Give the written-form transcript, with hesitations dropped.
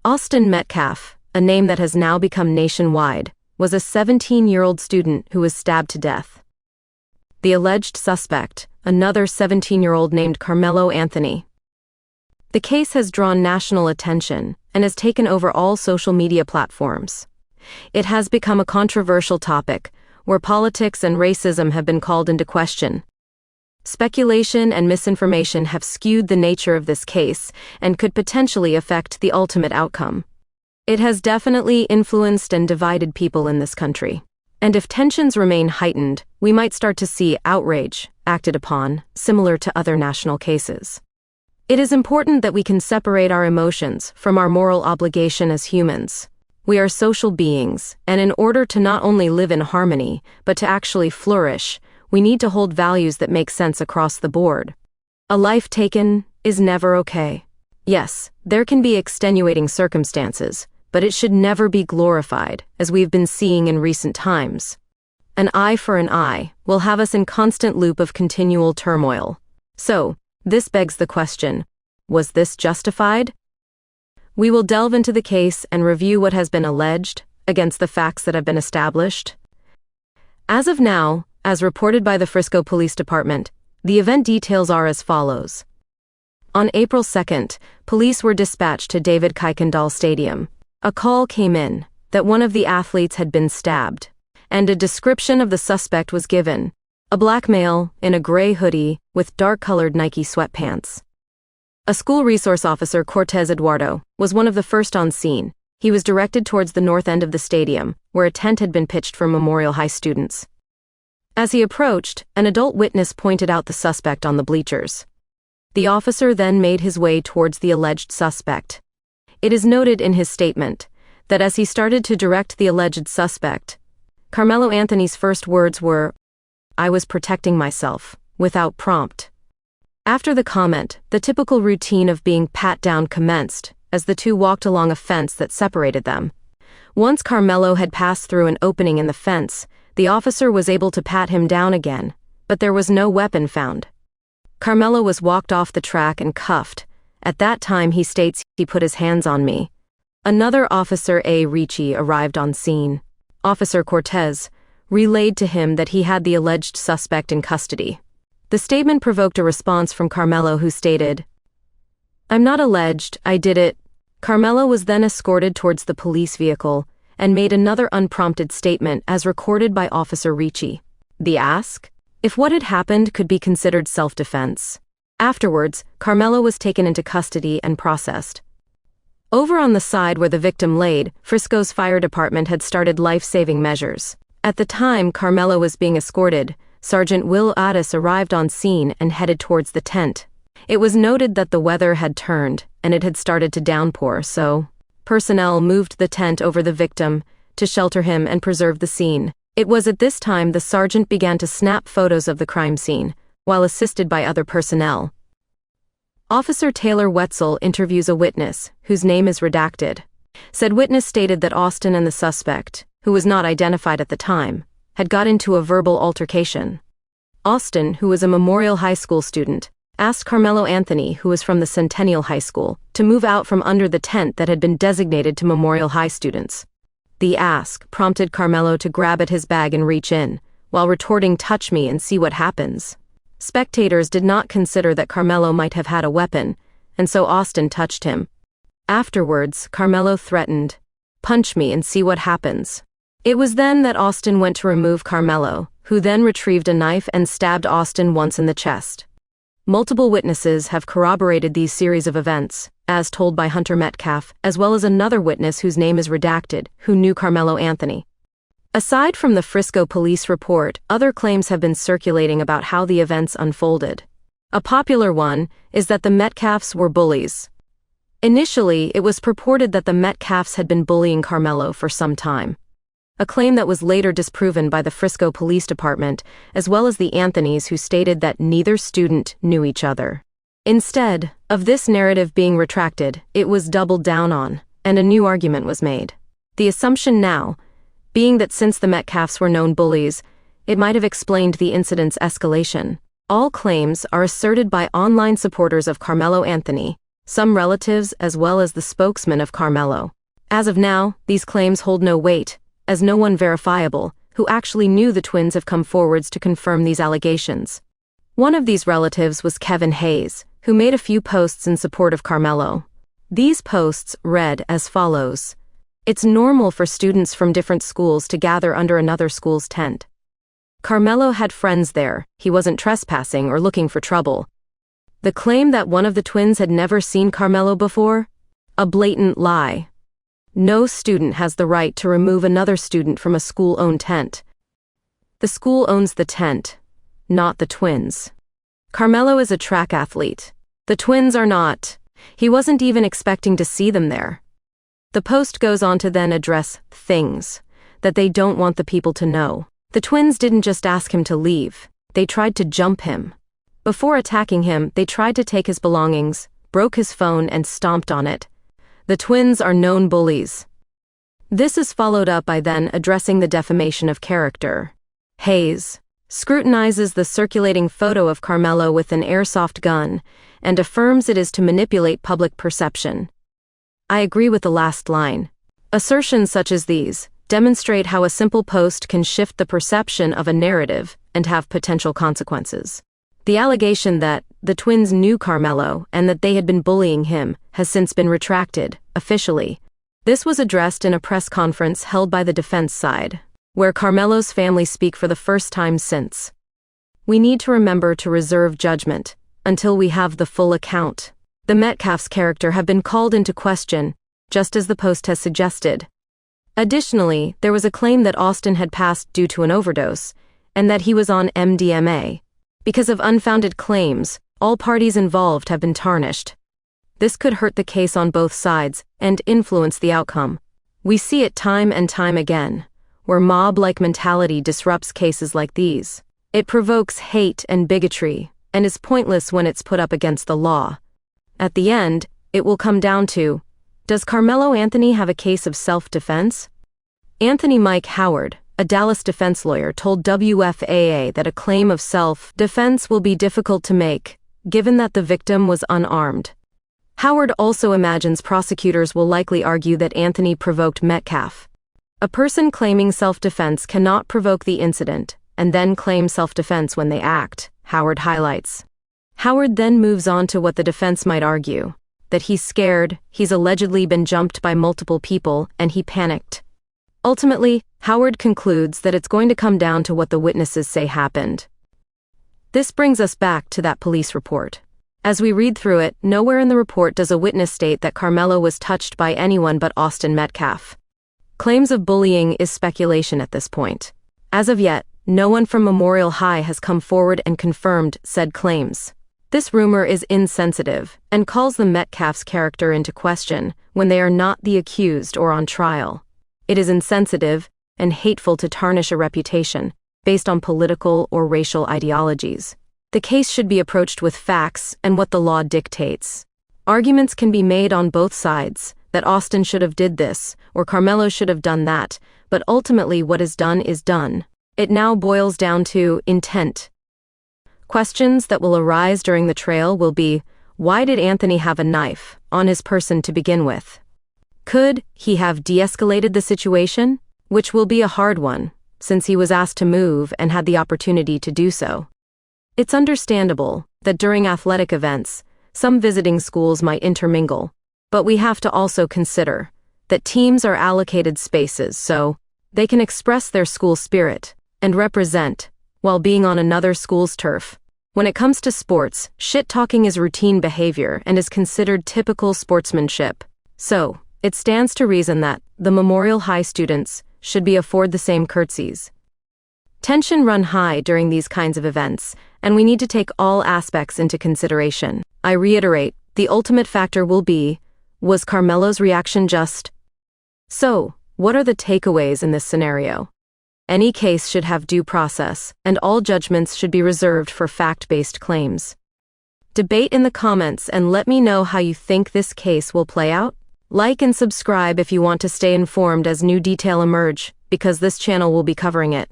Austin Metcalf, a name that has now become nationwide, was a 17-year-old student who was stabbed to death. The alleged suspect, another 17-year-old named KarmeloAnthony. The case has drawn national attention and has taken over all social media platforms. It has become a controversial topic, where politics and racism have been called into question. Speculation and misinformation have skewed the nature of this case and could potentially affect the ultimate outcome. It has definitely influenced and divided people in this country. And if tensions remain heightened, we might start to see outrage acted upon, similar to other national cases. It is important that we can separate our emotions from our moral obligation as humans. We are social beings, and in order to not only live in harmony, but to actually flourish, we need to hold values that make sense across the board. A life taken is never okay. Yes, there can be extenuating circumstances, but it should never be glorified, as we've been seeing in recent times. An eye for an eye will have us in constant loop of continual turmoil. So, this begs the question, was this justified? We will delve into the case and review what has been alleged against the facts that have been established. As of now, as reported by the Frisco Police Department, the event details are as follows. On April 2nd, police were dispatched to David Kuykendall Stadium. A call came in that one of the athletes had been stabbed, and a description of the suspect was given, a black male in a gray hoodie with dark-colored Nike sweatpants. A school resource officer, Cortez Eduardo, was one of the first on scene. He was directed towards the north end of the stadium, where a tent had been pitched for Memorial High students. As he approached, an adult witness pointed out the suspect on the bleachers. The officer then made his way towards the alleged suspect. It is noted in his statement that as he started to direct the alleged suspect, KarmeloAnthony's first words were, "I was protecting myself," without prompt. After the comment, the typical routine of being pat down commenced as the two walked along a fence that separated them. Once Karmelo had passed through an opening in the fence, the officer was able to pat him down again, but there was no weapon found. Karmelo was walked off the track and cuffed. At that time, he states, "He put his hands on me." Another officer, A. Ricci, arrived on scene. Officer Cortez relayed to him that he had the alleged suspect in custody. The statement provoked a response from Karmelo, who stated, "I'm not alleged, I did it." Karmelo was then escorted towards the police vehicle and made another unprompted statement as recorded by Officer Ricci. The ask? If what had happened could be considered self-defense. Afterwards, Karmelo was taken into custody and processed. Over on the side where the victim laid, Frisco's fire department had started life-saving measures. At the time Karmelo was being escorted, Sergeant Will Addis arrived on scene and headed towards the tent. It was noted that the weather had turned and it had started to downpour, so personnel moved the tent over the victim to shelter him and preserve the scene. It was at this time the sergeant began to snap photos of the crime scene, while assisted by other personnel. Officer Taylor Wetzel interviews a witness, whose name is redacted. Said witness stated that Austin and the suspect, who was not identified at the time, had got into a verbal altercation. Austin, who was a Memorial High School student, asked KarmeloAnthony, who was from the Centennial High School, to move out from under the tent that had been designated to Memorial High students. The ask prompted Karmelo to grab at his bag and reach in, while retorting, "Touch me and see what happens." Spectators did not consider that Karmelo might have had a weapon, and so Austin touched him. Afterwards, Karmelo threatened, "Punch me and see what happens." It was then that Austin went to remove Karmelo, who then retrieved a knife and stabbed Austin once in the chest. Multiple witnesses have corroborated these series of events, as told by Hunter Metcalf, as well as another witness whose name is redacted, who knew KarmeloAnthony. Aside from the Frisco police report, other claims have been circulating about how the events unfolded. A popular one is that the Metcalfs were bullies. Initially, it was purported that the Metcalfs had been bullying Karmelo for some time. A claim that was later disproven by the Frisco Police Department, as well as the Anthonys, who stated that neither student knew each other. Instead of this narrative being retracted, it was doubled down on, and a new argument was made. The assumption now being that since the Metcalfs were known bullies, it might have explained the incident's escalation. All claims are asserted by online supporters of KarmeloAnthony, some relatives as well as the spokesman of Karmelo. As of now, these claims hold no weight, as no one verifiable who actually knew the twins have come forwards to confirm these allegations. One of these relatives was Kevin Hayes, who made a few posts in support of Karmelo. These posts read as follows: "It's normal for students from different schools to gather under another school's tent. Karmelo had friends there, he wasn't trespassing or looking for trouble." The claim that one of the twins had never seen Karmelo before? A blatant lie. No student has the right to remove another student from a school-owned tent. The school owns the tent, not the twins. Karmelo is a track athlete. The twins are not. He wasn't even expecting to see them there. The post goes on to then address things that they don't want the people to know. The twins didn't just ask him to leave, they tried to jump him. Before attacking him, they tried to take his belongings, broke his phone and stomped on it. The twins are known bullies. This is followed up by then addressing the defamation of character. Hayes scrutinizes the circulating photo of Karmelo with an airsoft gun and affirms it is to manipulate public perception. I agree with the last line. Assertions such as these demonstrate how a simple post can shift the perception of a narrative and have potential consequences. The allegation that the twins knew Karmelo and that they had been bullying him has since been retracted, officially. This was addressed in a press conference held by the defense side, where Karmelo's family speak for the first time since. We need to remember to reserve judgment until we have the full account. The Metcalf's character have been called into question, just as the post has suggested. Additionally, there was a claim that Austin had passed due to an overdose, and that he was on MDMA. Because of unfounded claims, all parties involved have been tarnished. This could hurt the case on both sides and influence the outcome. We see it time and time again, where mob-like mentality disrupts cases like these. It provokes hate and bigotry, and is pointless when it's put up against the law. At the end, it will come down to, does KarmeloAnthony have a case of self-defense? Anthony Mike Howard, a Dallas defense lawyer, told WFAA that a claim of self-defense will be difficult to make, given that the victim was unarmed. Howard also imagines prosecutors will likely argue that Anthony provoked Metcalf. A person claiming self-defense cannot provoke the incident and then claim self-defense when they act, Howard highlights. Howard then moves on to what the defense might argue, that he's scared, he's allegedly been jumped by multiple people, and he panicked. Ultimately, Howard concludes that it's going to come down to what the witnesses say happened. This brings us back to that police report. As we read through it, nowhere in the report does a witness state that Karmelo was touched by anyone but AustinMetcalf. Claims of bullying is speculation at this point. As of yet, no one from Memorial High has come forward and confirmed said claims. This rumor is insensitive and calls the Metcalf's character into question when they are not the accused or on trial. It is insensitive and hateful to tarnish a reputation based on political or racial ideologies. The case should be approached with facts and what the law dictates. Arguments can be made on both sides, that Austin should have did this, or Karmelo should have done that, but ultimately what is done is done. It now boils down to intent. Questions that will arise during the trial will be, why did Anthony have a knife on his person to begin with? Could he have de-escalated the situation? Which will be a hard one, since he was asked to move and had the opportunity to do so. It's understandable that during athletic events, some visiting schools might intermingle, but we have to also consider that teams are allocated spaces so they can express their school spirit and represent while being on another school's turf. When it comes to sports, shit-talking is routine behavior and is considered typical sportsmanship. So, it stands to reason that the Memorial High students should be afforded the same curtsies. Tension run high during these kinds of events, and we need to take all aspects into consideration. I reiterate, the ultimate factor will be, was Karmelo's reaction just? So, what are the takeaways in this scenario? Any case should have due process, and all judgments should be reserved for fact-based claims. Debate in the comments and let me know how you think this case will play out. Like and subscribe if you want to stay informed as new detail emerge, because this channel will be covering it.